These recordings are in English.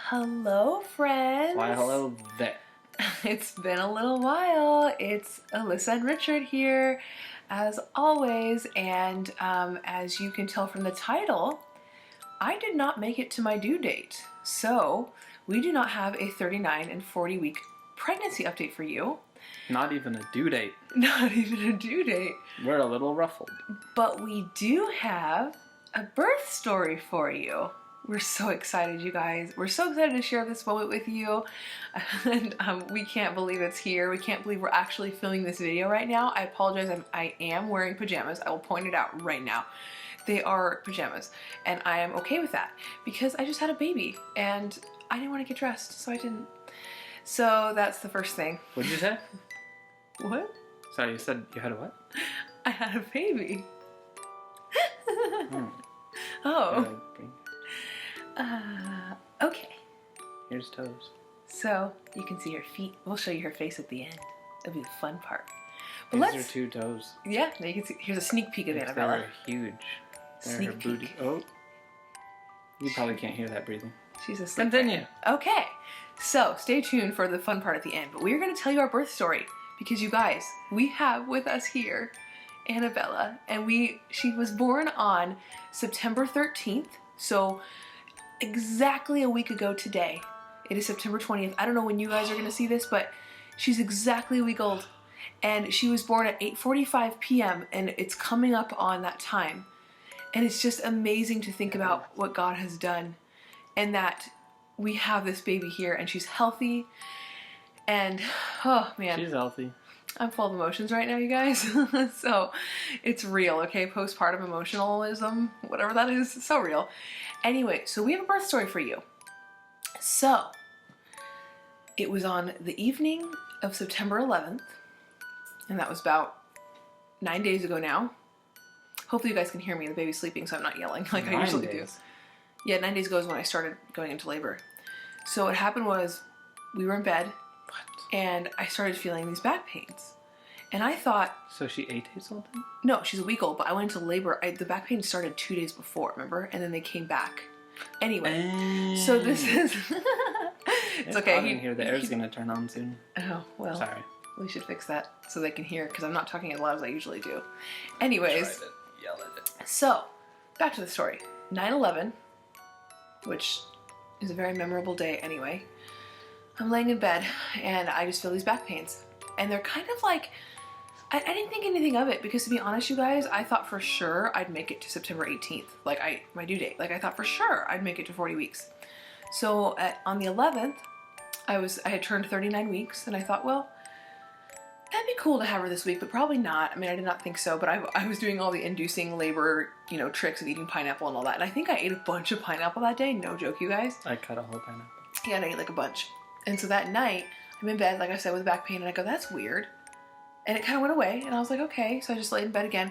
Hello, friends. Why, hello there. It's been a little while. It's Alyssa and Richard here, as always, and as you can tell from the title, I did not make it to my due date. So, we do not have a 39 and 40 week pregnancy update for you. Not even a due date. Not even a due date. We're a little ruffled. But we do have a birth story for you. We're so excited, you guys. We're so excited to share this moment with you. And we can't believe it's here. We can't believe we're actually filming this video right now. I apologize, I am wearing pajamas. I will point it out right now. They are pajamas, and I am okay with that because I just had a baby and I didn't want to get dressed, so I didn't. So that's the first thing. What did you say? What? Sorry, you said you had a what? I had a baby. Hmm. Oh. Okay. Here's toes. So you can see her feet. We'll show you her face at the end. It'll be the fun part. But These let's. are two toes. Yeah, now you can see. Here's a sneak peek of Annabella. They're huge. They're Sneak her peek. booty. Oh. You probably can't hear that breathing. She's asleep. Continue. Right now. Okay. So stay tuned for the fun part at the end. But we're going to tell you our birth story because you guys, we have with us here Annabella, and she was born on September 13th. So exactly a week ago today. It is September 20th. I don't know when you guys are going to see this, but she's exactly a week old. And she was born at 8:45 p.m. and it's coming up on that time. And it's just amazing to think about what God has done and that we have this baby here and she's healthy. And oh man. She's healthy. I'm full of emotions right now, you guys. So it's real, okay? Postpartum emotionalism, whatever that is, so real. Anyway, so we have a birth story for you. So it was on the evening of September 11th, and that was about 9 days ago now. Hopefully you guys can hear me. The baby's sleeping, so I'm not yelling like I usually do. Yeah, 9 days ago is when I started going into labor. So what happened was we were in bed, and I started feeling these back pains. And I thought... So she 8 days old then? No, she's a week old, but I went into labor. The back pain started 2 days before, remember? And then they came back. Anyway, so this is... It's okay. Hot in here. The air's going to turn on soon. Oh, well. Sorry. We should fix that so they can hear, because I'm not talking as loud as I usually do. Anyways. Try to yell at it. So, back to the story. 9/11, which is a very memorable day anyway. I'm laying in bed and I just feel these back pains. And they're kind of like, I didn't think anything of it because to be honest, you guys, I thought for sure I'd make it to September 18th, my due date. Like I thought for sure I'd make it to 40 weeks. So on the 11th, I had turned 39 weeks and I thought, well, that'd be cool to have her this week, but probably not. I mean, I did not think so, but I was doing all the inducing labor, tricks of eating pineapple and all that. And I think I ate a bunch of pineapple that day. No joke, you guys. I cut a whole pineapple. Yeah, and I ate like a bunch. And so that night, I'm in bed, like I said, with back pain, and I go, that's weird. And it kind of went away, and I was like, okay. So I just laid in bed again.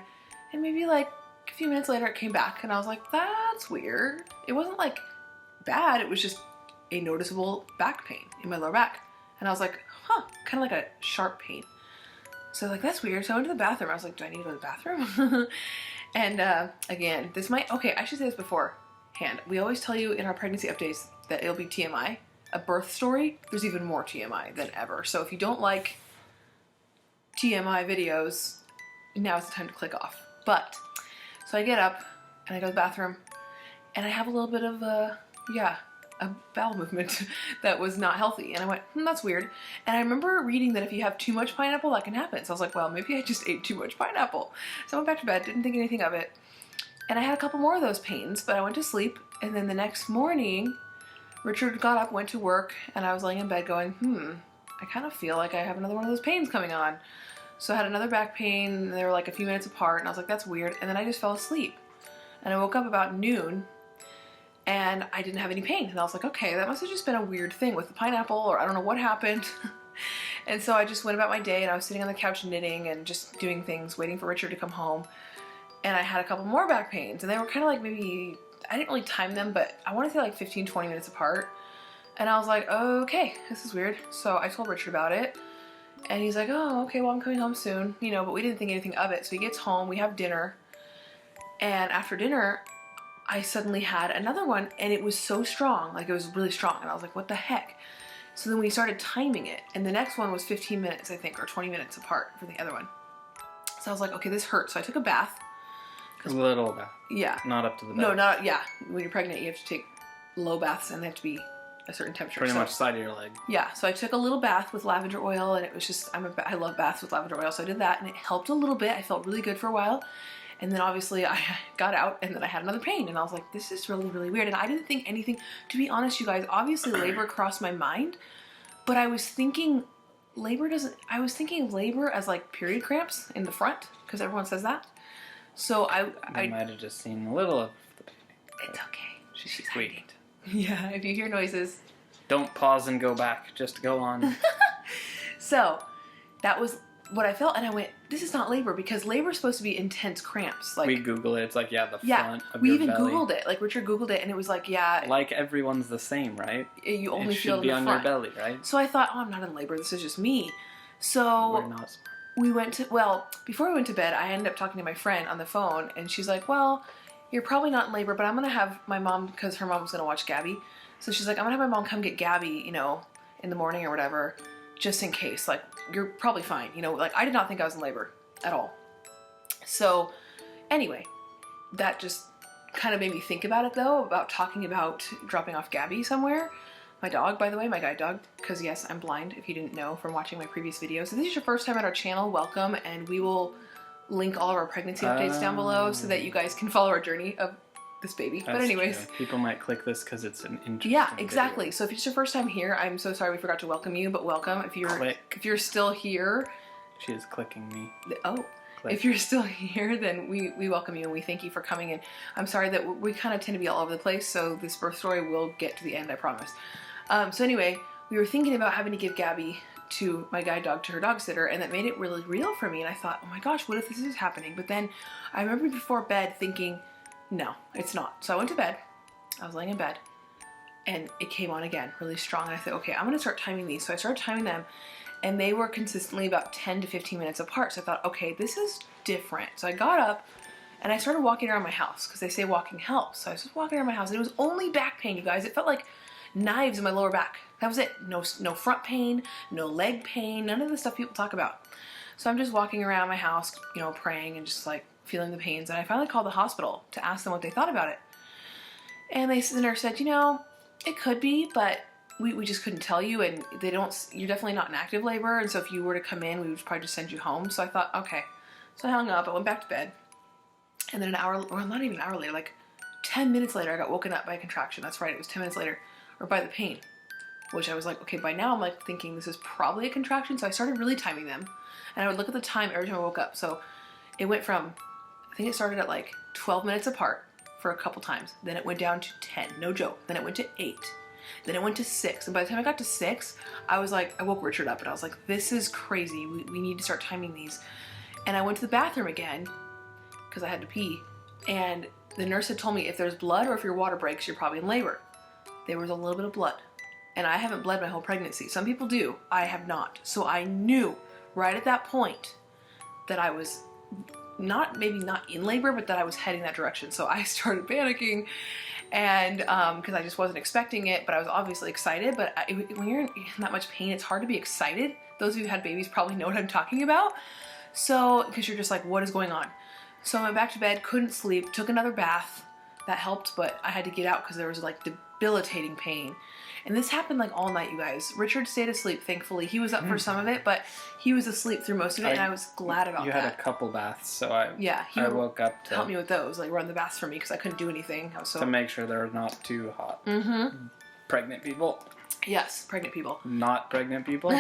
And maybe like a few minutes later, it came back, and I was like, that's weird. It wasn't like bad, it was just a noticeable back pain in my lower back. And I was like, huh, kind of like a sharp pain. So I was like, that's weird. So I went to the bathroom. I was like, do I need to go to the bathroom? And again, I should say this beforehand. We always tell you in our pregnancy updates that it'll be TMI. A birth story, there's even more TMI than ever. So if you don't like TMI videos, now is the time to click off. But, so I get up and I go to the bathroom and I have a little bit of a bowel movement that was not healthy. And I went, that's weird. And I remember reading that if you have too much pineapple, that can happen. So I was like, well, maybe I just ate too much pineapple. So I went back to bed, didn't think anything of it. And I had a couple more of those pains, but I went to sleep. And then the next morning, Richard got up, went to work, and I was laying in bed going, I kind of feel like I have another one of those pains coming on. So I had another back pain, and they were like a few minutes apart, and I was like, that's weird. And then I just fell asleep. And I woke up about noon, and I didn't have any pain. And I was like, okay, that must have just been a weird thing with the pineapple, or I don't know what happened. And so I just went about my day, and I was sitting on the couch knitting and just doing things, waiting for Richard to come home. And I had a couple more back pains, and they were kind of like maybe... I didn't really time them, but I want to say like 15, 20 minutes apart. And I was like, okay, this is weird. So I told Richard about it. And he's like, oh, okay, well, I'm coming home soon. But we didn't think anything of it. So he gets home, we have dinner. And after dinner, I suddenly had another one, and it was so strong, like it was really strong, and I was like, what the heck? So then we started timing it, and the next one was 15 minutes, I think, or 20 minutes apart from the other one. So I was like, okay, this hurts. So I took a bath. A little bath. Yeah. Not up to the bath. No, not, yeah. When you're pregnant, you have to take low baths, and they have to be a certain temperature. Pretty much side of your leg. Yeah, so I took a little bath with lavender oil, and it was just, I love baths with lavender oil, so I did that, and it helped a little bit. I felt really good for a while. And then obviously I got out, and then I had another pain, and I was like, this is really, really weird. And I didn't think anything, to be honest, you guys, obviously labor crossed my mind, but I was thinking I was thinking of labor as like period cramps in the front, because everyone says that. So I might have just seen a little of the pain. It's okay. She's squeaked. Yeah, if you hear noises. Don't pause and go back, just go on. So that was what I felt, and I went, this is not labor, because labor is supposed to be intense cramps. Like, we Google it, it's like, the yeah, front of we your even belly. Googled it. Like, Richard Googled it, and it was like, yeah. Like everyone's the same, right? You only it feel should be in the on front. your belly, right? So I thought, oh, I'm not in labor, this is just me. So We're not smart. we went to, well, before we went to bed, I ended up talking to my friend on the phone, and she's like, well, you're probably not in labor, but I'm going to have my mom, because her mom was going to watch Gabby. So she's like, I'm going to have my mom come get Gabby, you know, in the morning or whatever, just in case. Like, you're probably fine. You know, like, I did not think I was in labor at all. So anyway, that just kind of made me think about it, though, about talking about dropping off Gabby somewhere. My dog, by the way, my guide dog, because yes, I'm blind, if you didn't know from watching my previous videos. So if this is your first time at our channel, welcome, and we will link all of our pregnancy updates down below so that you guys can follow our journey of this baby. But anyways. True. People might click this because it's an interesting Yeah, exactly. video. So if it's your first time here, I'm so sorry we forgot to welcome you, but welcome. If you're still here. She is clicking me. Oh. Click. If you're still here, then we welcome you and we thank you for coming in. I'm sorry that we kind of tend to be all over the place, so this birth story will get to the end, I promise. So anyway, we were thinking about having to give Gabby to my guide dog, to her dog sitter, and that made it really real for me. And I thought, oh my gosh, what if this is happening? But then I remember before bed thinking, no, it's not. So I went to bed. I was laying in bed, and it came on again, really strong. And I thought, okay, I'm going to start timing these. So I started timing them, and they were consistently about 10 to 15 minutes apart. So I thought, okay, this is different. So I got up, and I started walking around my house, because they say walking helps. So I was just walking around my house, and it was only back pain, you guys. It felt like knives in my lower back. That was it. No front pain, no leg pain, none of the stuff people talk about. So I'm just walking around my house, you know, praying and just like feeling the pains. And I finally called the hospital to ask them what they thought about it. And the nurse said, you know, it could be, but we just couldn't tell you, and you're definitely not in active labor, and so if you were to come in, we would probably just send you home. So I thought, okay. So I hung up, I went back to bed, and then an hour, or not even an hour later, like 10 minutes later, I got woken up by a contraction. That's right, it was 10 minutes later, or by the pain, which I was like, okay, by now I'm like thinking this is probably a contraction, so I started really timing them, and I would look at the time every time I woke up. So it went from, I think it started at like 12 minutes apart for a couple times, then it went down to 10, no joke, then it went to 8, then it went to 6, and by the time I got to 6, I was like, I woke Richard up, and I was like, this is crazy, we need to start timing these. And I went to the bathroom again, because I had to pee, and the nurse had told me if there's blood or if your water breaks, you're probably in labor. There was a little bit of blood, and I haven't bled my whole pregnancy. Some people do, I have not. So I knew right at that point that I was maybe not in labor, but that I was heading that direction. So I started panicking, and because I just wasn't expecting it, but I was obviously excited. But when you're in that much pain, it's hard to be excited. Those of you who had babies probably know what I'm talking about. So, because you're just like, what is going on? So I went back to bed, couldn't sleep, took another bath. That helped, but I had to get out because there was like debilitating pain. And this happened like all night, you guys. Richard stayed asleep, thankfully. He was up for some of it, but he was asleep through most of it, and I was glad about that. You had a couple baths, so I woke up to help me with those, like run the baths for me, because I couldn't do anything. I was so... to make sure they're not too hot. Mm-hmm. Pregnant people. Yes, pregnant people. Not pregnant people.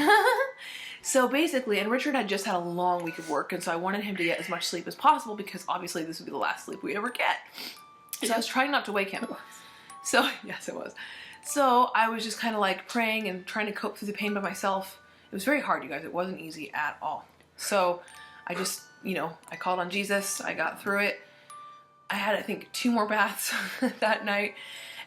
So basically, and Richard had just had a long week of work, and so I wanted him to get as much sleep as possible, because obviously this would be the last sleep we ever get. So I was trying not to wake him. So, yes, it was. So I was just kind of like praying and trying to cope through the pain by myself. It was very hard, you guys. It wasn't easy at all. So I just, you know, I called on Jesus. I got through it. I had, I think, 2 more baths that night.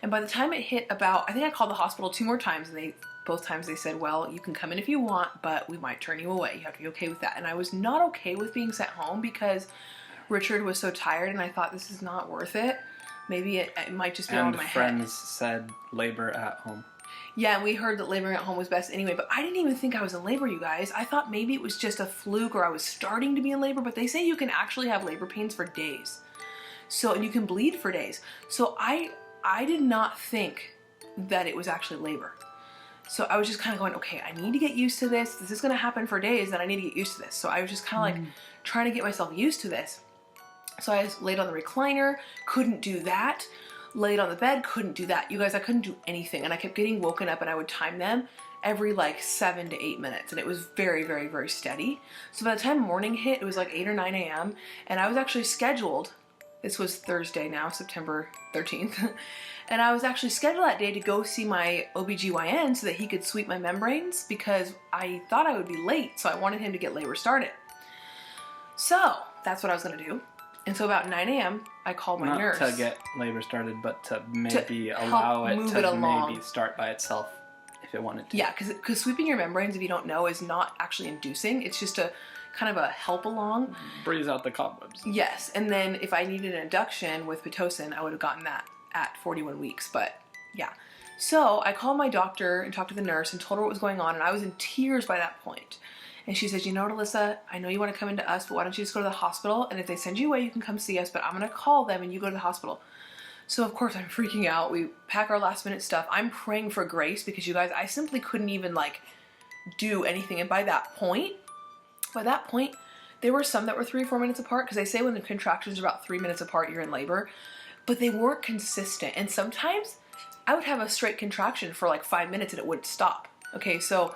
And by the time it hit about, I think I called the hospital 2 more times, and both times they said, well, you can come in if you want, but we might turn you away. You have to be okay with that. And I was not okay with being sent home because Richard was so tired, and I thought, this is not worth it. Maybe it might just be all in And my head. friends said labor at home. Yeah, and we heard that laboring at home was best anyway, but I didn't even think I was in labor, you guys. I thought maybe it was just a fluke or I was starting to be in labor, but they say you can actually have labor pains for days. So, and you can bleed for days. So I did not think that it was actually labor. So I was just kind of going, okay, I need to get used to this. This is going to happen for days, and I need to get used to this. So I was just kind of like trying to get myself used to this. So I laid on the recliner, couldn't do that. Laid on the bed, couldn't do that. You guys, I couldn't do anything. And I kept getting woken up, and I would time them every like 7 to 8 minutes. And it was very, very, very steady. So by the time morning hit, it was like 8 or 9 a.m. And I was actually scheduled, this was Thursday now, September 13th. And I was actually scheduled that day to go see my OBGYN so that he could sweep my membranes because I thought I would be late. So I wanted him to get labor started. So that's what I was going to do. And so about 9 a.m., I called my nurse. Not to get labor started, but to maybe to allow it move to it along. maybe start by itself if it wanted to. Yeah, because sweeping your membranes, if you don't know, is not actually inducing. It's just a kind of a help along. Breeze out the cobwebs. Yes, and then if I needed an induction with Pitocin, I would have gotten that at 41 weeks, but yeah. So I called my doctor and talked to the nurse and told her what was going on, and I was in tears by that point. And she says, you know what, Alyssa, I know you want to come into us, but why don't you just go to the hospital? And if they send you away, you can come see us, but I'm going to call them and you go to the hospital. So, of course, I'm freaking out. We pack our last minute stuff. I'm praying for grace because, you guys, I simply couldn't even, like, do anything. And by that point, there were some that were 3 or 4 minutes apart because they say when the contractions are about 3 minutes apart, you're in labor. But they weren't consistent. And sometimes I would have a straight contraction for, like, 5 minutes and it wouldn't stop. Okay, so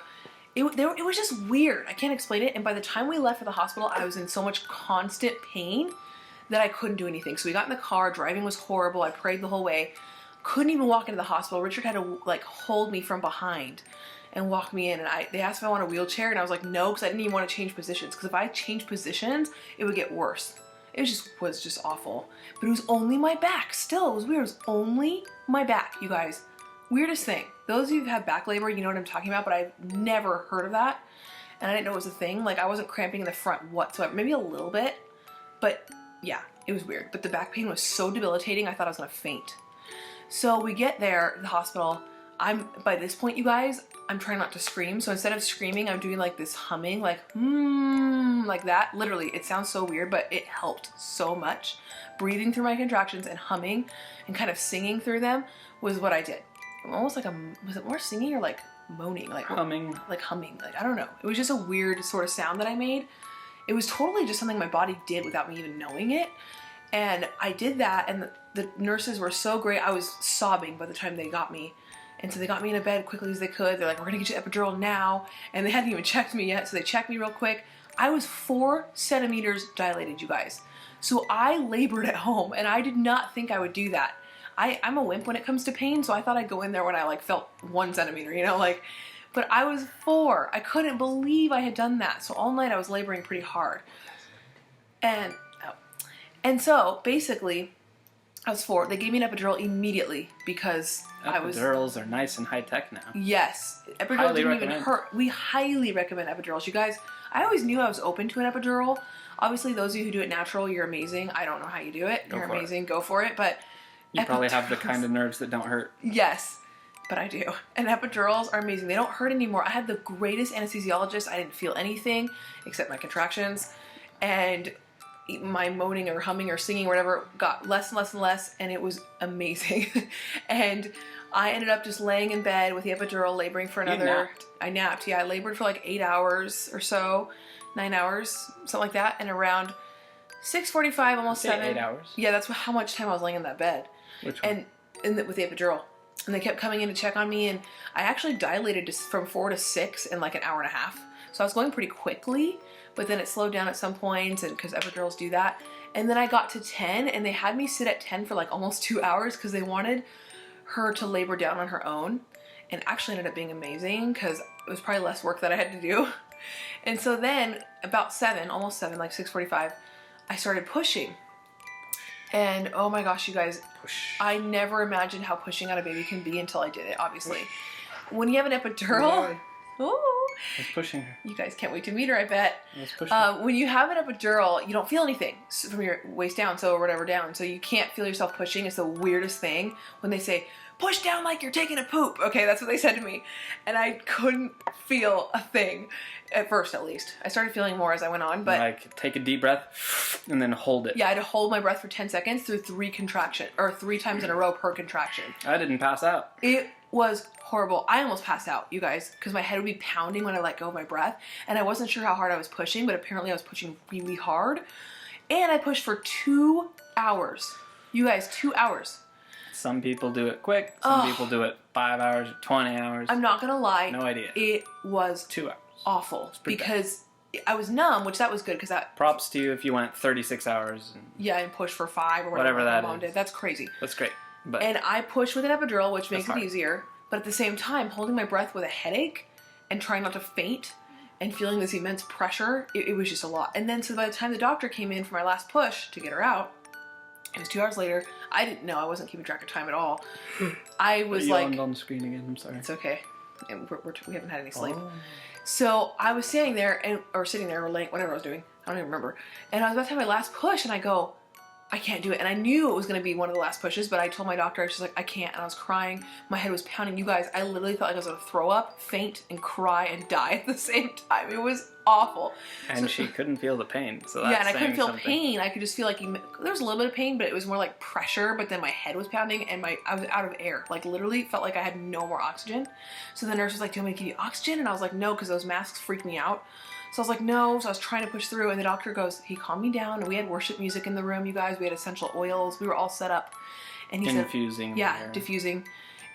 it was just weird. I can't explain it. And by the time we left for the hospital, I was in so much constant pain that I couldn't do anything. So we got in the car. Driving was horrible. I prayed the whole way. Couldn't even walk into the hospital. Richard had to like hold me from behind and walk me in. And they asked if I want a wheelchair, and I was like, no, because I didn't even want to change positions. Because if I changed positions, it would get worse. It was just awful. But it was only my back. Still, it was weird. It was only my back, you guys. Weirdest thing. Those of you who have back labor, you know what I'm talking about, but I've never heard of that. And I didn't know it was a thing. Like, I wasn't cramping in the front whatsoever. Maybe a little bit. But, yeah, it was weird. But the back pain was so debilitating, I thought I was going to faint. So we get there, the hospital. By this point, you guys, I'm trying not to scream. So instead of screaming, I'm doing, like, this humming, like, like that. Literally, it sounds so weird, but it helped so much. Breathing through my contractions and humming and kind of singing through them was what I did. Almost like was it more singing or like moaning? Like humming. Like humming. Like, I don't know. It was just a weird sort of sound that I made. It was totally just something my body did without me even knowing it. And I did that, and the nurses were so great. I was sobbing by the time they got me. And so they got me in a bed quickly as they could. They're like, we're going to get you epidural now. And they hadn't even checked me yet, so they checked me real quick. I was 4 centimeters dilated, you guys. So I labored at home, and I did not think I would do that. I'm a wimp when it comes to pain, so I thought I'd go in there when I like felt 1 centimeter, you know, like, but I was 4. I couldn't believe I had done that. So all night I was laboring pretty hard. And so basically I was 4. They gave me an epidural immediately because Epidurals are nice and high tech now. Yes. Epidural didn't even hurt. We highly recommend epidurals. You guys, I always knew I was open to an epidural. Obviously, those of you who do it natural, you're amazing. I don't know how you do it. You're amazing. Go for it. But you probably have the kind of nerves that don't hurt. Yes, but I do. And epidurals are amazing. They don't hurt anymore. I had the greatest anesthesiologist. I didn't feel anything except my contractions. And my moaning or humming or singing or whatever got less and less and less. And it was amazing. And I ended up just laying in bed with the epidural, laboring for another... You napped? I napped, yeah. I labored for like 8 hours or so. 9 hours, something like that. And around 6:45, almost 7. 8 hours? Yeah, that's how much time I was laying in that bed. Which one? With the epidural. And they kept coming in to check on me, and I actually dilated from 4 to 6 in like an hour and a half. So I was going pretty quickly, but then it slowed down at some points, and because epidurals do that. And then I got to 10, and they had me sit at 10 for like almost 2 hours because they wanted her to labor down on her own. And actually ended up being amazing because it was probably less work that I had to do. And so then about 7, almost 7, like 6:45, I started pushing. And oh my gosh, you guys, I never imagined how pushing out a baby can be until I did it, obviously. When you have an epidural, I was pushing her. You guys can't wait to meet her, I bet. I was pushing her. When you have an epidural, you don't feel anything from your waist down, or whatever down. So you can't feel yourself pushing. It's the weirdest thing when they say, push down like you're taking a poop. Okay, that's what they said to me. And I couldn't feel a thing. At first, at least. I started feeling more as I went on, but... Like, take a deep breath, and then hold it. Yeah, I had to hold my breath for 10 seconds through 3 contractions, or 3 times in a row per contraction. I didn't pass out. It was horrible. I almost passed out, you guys, because my head would be pounding when I let go of my breath, and I wasn't sure how hard I was pushing, but apparently I was pushing really hard, and I pushed for 2 hours. You guys, 2 hours. Some people do it quick, some people do it 5 hours, 20 hours. I'm not gonna lie. No idea. It was 2 hours. Awful, because I was numb, which that was good, because that... Props to you if you went 36 hours. Yeah, and pushed for 5 or whatever that my mom is. did. That's crazy. That's great. But and I pushed with an epidural, which makes it hard. easier, but at the same time, holding my breath with a headache and trying not to faint and feeling this immense pressure, it was just a lot. And then, so by the time the doctor came in for my last push to get her out, it was 2 hours later. I didn't know. I wasn't keeping track of time at all. I was like... You on the screen again. I'm sorry. It's okay. And we haven't had any sleep. Oh. So I was standing there, or sitting there, or laying, whatever I was doing. I don't even remember. And I was about to have my last push, and I go, I can't do it. And I knew it was going to be one of the last pushes, but I told my doctor, I was just like, I can't. And I was crying. My head was pounding. You guys, I literally felt like I was going to throw up, faint, and cry, and die at the same time. It was awful. And she couldn't feel the pain, so that's yeah, and I couldn't feel something. pain. I could just feel like there was a little bit of pain, but it was more like pressure. But then my head was pounding, and I was out of air. Like literally, felt like I had no more oxygen. So the nurse was like, "Do you want me to give you oxygen?" And I was like, "No," because those masks freaked me out. So I was like, "No." So I was trying to push through, and the doctor goes, he calmed me down, and we had worship music in the room. You guys, we had essential oils. We were all set up, and he Infusing. said, "Yeah, diffusing."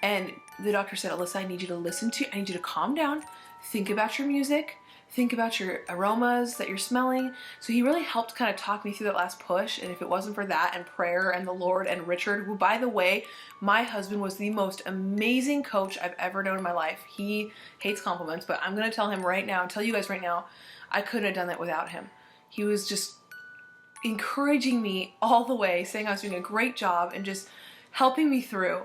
And the doctor said, "Alyssa, I need you to calm down. Think about your music. Think about your aromas that you're smelling." So he really helped kind of talk me through that last push. And if it wasn't for that and prayer and the Lord and Richard, who, by the way, my husband was the most amazing coach I've ever known in my life. He hates compliments, but I'm going to tell him right now, tell you guys right now, I couldn't have done that without him. He was just encouraging me all the way, saying I was doing a great job and just helping me through.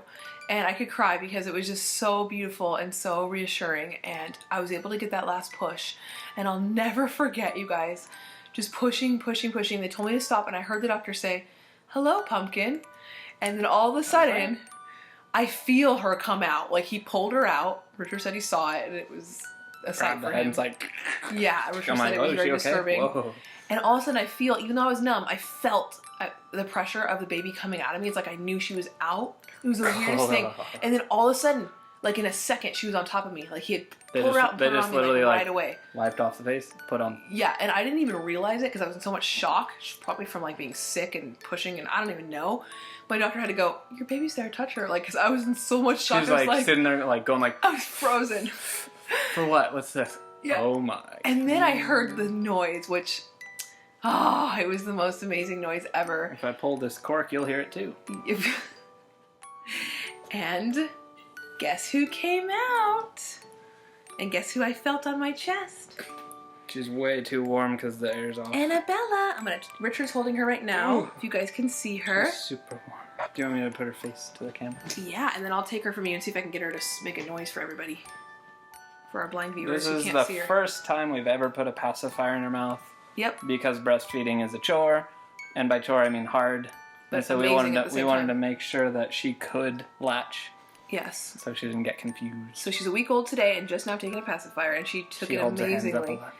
And I could cry because it was just so beautiful and so reassuring. And I was able to get that last push. And I'll never forget, you guys, just pushing, pushing, pushing. They told me to stop, and I heard the doctor say, "Hello, pumpkin." And then all of a sudden, I feel her come out. Like, he pulled her out. Richard said he saw it, and it was a sight for him. It's like, yeah, Richard said it was very disturbing. Whoa. And all of a sudden, I feel, even though I was numb, I felt the pressure of the baby coming out of me. It's like I knew she was out. It was the weirdest thing. And then all of a sudden, like in a second, she was on top of me. Like he had pulled her out and put her on me like right away. Wiped off the face, put on. Yeah, and I didn't even realize it because I was in so much shock, probably from like being sick and pushing, and I don't even know. My doctor had to go, "Your baby's there, touch her." Like, because I was in so much shock. She was like sitting there, like going like. I was frozen. For what? What's this? Yeah. Oh my. And then I heard the noise, which, oh, it was the most amazing noise ever. If I pull this cork, you'll hear it too. And guess who came out? And guess who I felt on my chest? She's way too warm because the air's off. Annabella. Richard's holding her right now. Ooh. If you guys can see her. She's super warm. Do you want me to put her face to the camera? Yeah, and then I'll take her from you and see if I can get her to make a noise for everybody. For our blind viewers who This can't is see the her. first time we've ever put a pacifier in her mouth. Yep. Because breastfeeding is a chore, and by chore I mean hard. But and so we wanted to make sure that she could latch. Yes. So she didn't get confused. So she's a week old today and just now taking a pacifier, and she took it holds her hands up a amazingly. lot.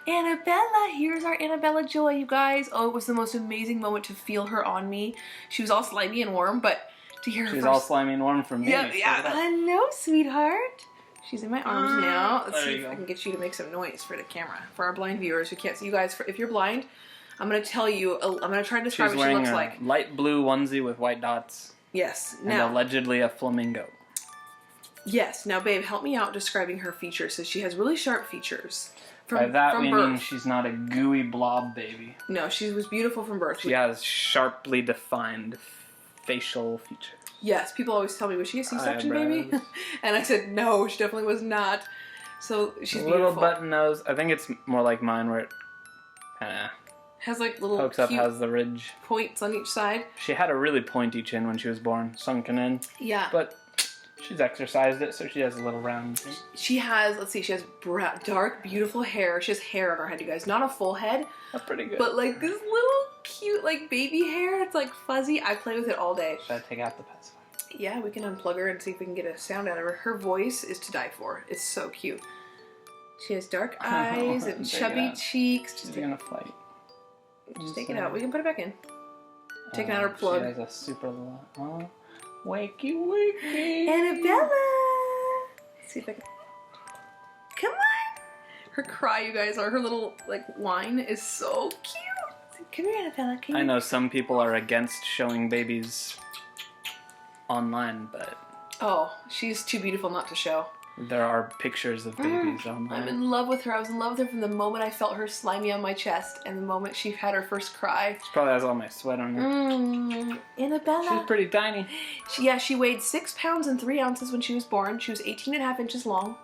Annabella, here's our Annabella Joy, you guys. Oh, it was the most amazing moment to feel her on me. She was all slimy and warm, but to hear her She's all slimy and warm from me. Yeah. Hello, sweetheart. She's in my arms now. Let's there see you if go. I can get you to make some noise for the camera. For our blind viewers who can't see you guys, if you're blind, I'm going to tell you, I'm going to try to describe She's what she wearing looks a like. light blue onesie with white dots. Yes. And Now, allegedly a flamingo. yes. Now, babe, help me out describing her features. So she has really sharp features. By that we birth. mean she's not a gooey blob baby. No, she was beautiful from birth. She has sharply defined facial features. Yes, people always tell me, was she a C-section baby? Eyebrows. And I said, no, she definitely was not. So she's A little beautiful. button nose. I think it's more like mine where it Has like little pokes up, cute has the ridge. points on each side. She had a really pointy chin when she was born, sunken in. Yeah. But She's exercised it, so she has a little round. She has, let's see, she has dark, beautiful hair. She has hair on her head, you guys. Not a full head. That's pretty good. But like this little cute like baby hair. It's like fuzzy. I play with it all day. Should I take out the pacifier? Yeah, we can unplug her and see if we can get a sound out of her. Her voice is to die for. It's so cute. She has dark eyes and chubby cheeks. She's gonna fight. Just take it out. We can put it back in. Taking out her plug. She has a super long... Wakey, wakey. Annabella! Let's see if I can... Come on! Her cry, you guys, or her little, like, whine is so cute. Come here, Annabella. Come here. I know some people are against showing babies online, but... Oh, she's too beautiful not to show. There are pictures of babies online. I'm in love with her. I was in love with her from the moment I felt her slimy on my chest and the moment she had her first cry. She probably has all my sweat on her. Annabella. She's pretty tiny. She weighed 6 pounds and 3 ounces when she was born. She was 18.5 inches long.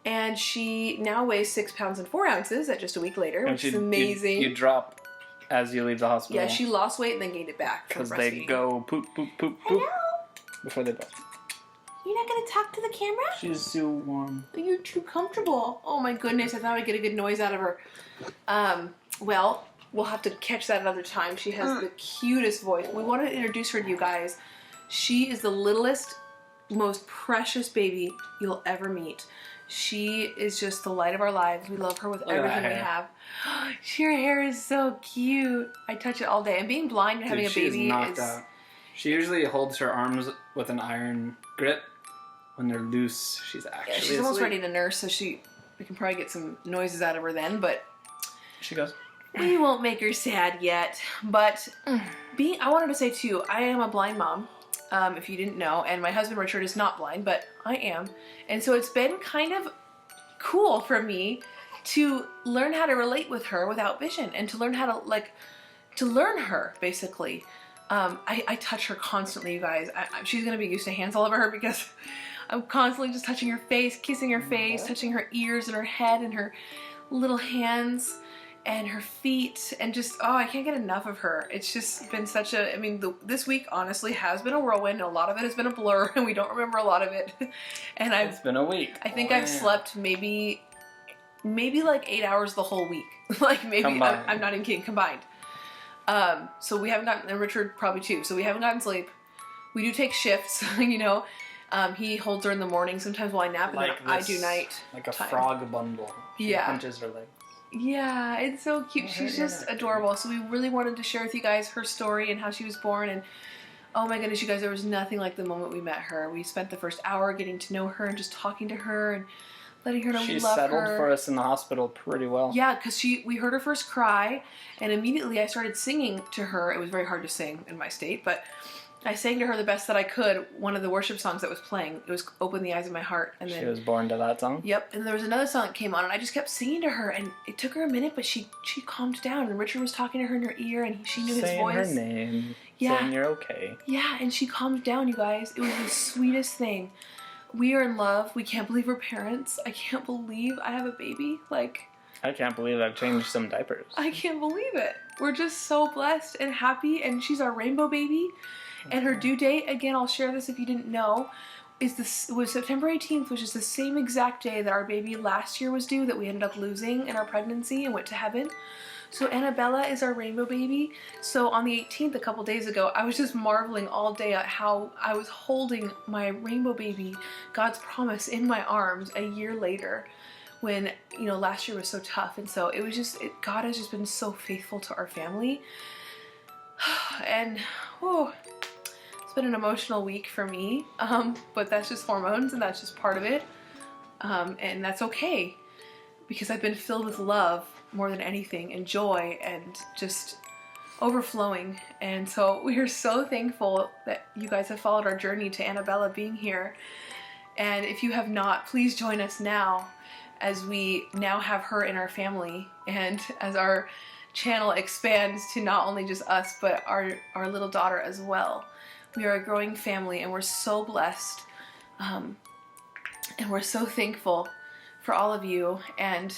And she now weighs 6 pounds and 4 ounces at just a week later, which is amazing. You drop as you leave the hospital. Yeah, she lost weight and then gained it back. Because they go poop, poop, poop, poop. Before they bust. You're not going to talk to the camera? She's so warm. You're too comfortable. Oh my goodness, I thought I'd get a good noise out of her. Well, we'll have to catch that another time. She has the cutest voice. We want to introduce her to you guys. She is the littlest, most precious baby you'll ever meet. She is just the light of our lives. We love her with everything we have. Her hair is so cute. I touch it all day. And being blind and having a baby is... out. She usually holds her arms with an iron grip. When they're loose, she's actually she's almost ready to nurse, so we can probably get some noises out of her then, but... She goes... We won't make her sad yet, but I wanted to say too, I am a blind mom, if you didn't know, and my husband Richard is not blind, but I am, and so it's been kind of cool for me to learn how to relate with her without vision, and to learn how to learn her, basically. I touch her constantly, you guys. She's gonna be used to hands all over her because I'm constantly just touching her face, kissing her face, touching her ears and her head and her little hands and her feet, and just, oh, I can't get enough of her. It's just been such a, I mean, this week honestly has been a whirlwind. A lot of it has been a blur and we don't remember a lot of it. And it's been a week. I think I've slept maybe like 8 hours the whole week. Like maybe, I'm not even kidding, combined. So we haven't gotten, and Richard probably too, so we haven't gotten sleep. We do take shifts, you know. He holds her in the morning sometimes while I nap, and like then I do night Like a time. frog bundle. She punches her legs. Yeah, it's so cute. She's just adorable. So we really wanted to share with you guys her story and how she was born. And oh my goodness, you guys, there was nothing like the moment we met her. We spent the first hour getting to know her and just talking to her and letting her know we love her. She settled for us in the hospital pretty well. Yeah, because we heard her first cry, and immediately I started singing to her. It was very hard to sing in my state, but I sang to her the best that I could, one of the worship songs that was playing. It was Open the Eyes of My Heart. And then, she was born to that song? Yep, and there was another song that came on, and I just kept singing to her, and it took her a minute, but she calmed down, and Richard was talking to her in her ear, and she knew his voice. Saying her name, saying you're okay. Yeah, and she calmed down, you guys. It was the sweetest thing. We are in love. We can't believe we're parents. I can't believe I have a baby. Like, I can't believe I've changed some diapers. I can't believe it. We're just so blessed and happy, and she's our rainbow baby. And her due date, again, I'll share this if you didn't know, was September 18th, which is the same exact day that our baby last year was due, that we ended up losing in our pregnancy and went to heaven. So Annabella is our rainbow baby. So on the 18th, a couple days ago, I was just marveling all day at how I was holding my rainbow baby, God's promise, in my arms a year later, when, you know, last year was so tough. And so it was just, God has just been so faithful to our family. And, oh, it's been an emotional week for me, but that's just hormones and that's just part of it. And that's okay, because I've been filled with love more than anything, and joy, and just overflowing. And so we are so thankful that you guys have followed our journey to Annabella being here. And if you have not, please join us now, as we now have her in our family, and as our channel expands to not only just us, but our little daughter as well. We are a growing family, and we're so blessed, and we're so thankful for all of you, and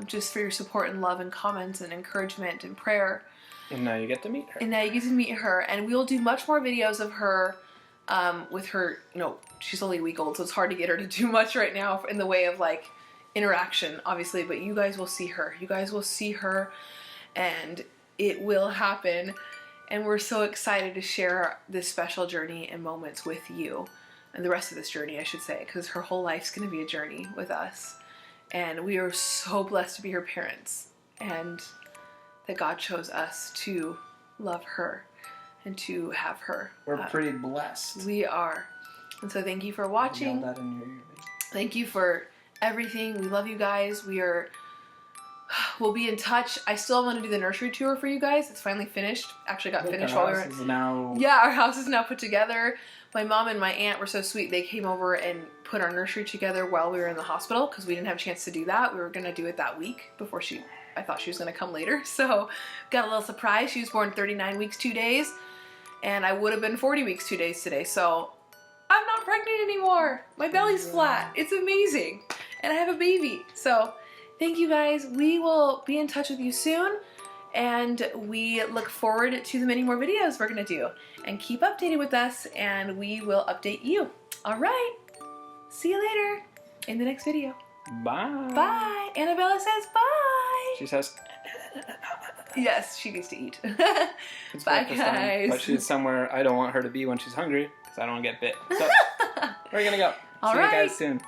just for your support and love and comments and encouragement and prayer. And now you get to meet her. And now you get to meet her, and we will do much more videos of her with her, you know, she's only a week old, so it's hard to get her to do much right now in the way of like interaction, obviously, but you guys will see her. You guys will see her, and it will happen. And we're so excited to share this special journey and moments with you, and the rest of this journey, I should say, because her whole life's going to be a journey with us. And we are so blessed to be her parents, and that God chose us to love her and to have her. We're pretty blessed. We are. And so thank you for watching. That in your ear. Thank you for everything. We love you guys. We'll be in touch. I still want to do the nursery tour for you guys. It's finally finished. Actually got finished while we were... Yeah, our house is now put together. My mom and my aunt were so sweet. They came over and put our nursery together while we were in the hospital because we didn't have a chance to do that. We were going to do it that week before I thought she was going to come later. So got a little surprise. She was born 39 weeks, 2 days. And I would have been 40 weeks, 2 days today. So I'm not pregnant anymore. My belly's flat. It's amazing. And I have a baby. So thank you guys. We will be in touch with you soon. And we look forward to the many more videos we're going to do. And keep updated with us, and we will update you. All right. See you later in the next video. Bye. Bye. Annabella says bye. She says... Yes, she needs to eat. It's Bye, breakfast time, guys. but she's somewhere I don't want her to be when she's hungry, because I don't want to get bit. So, we're going to go. All See right. you guys soon.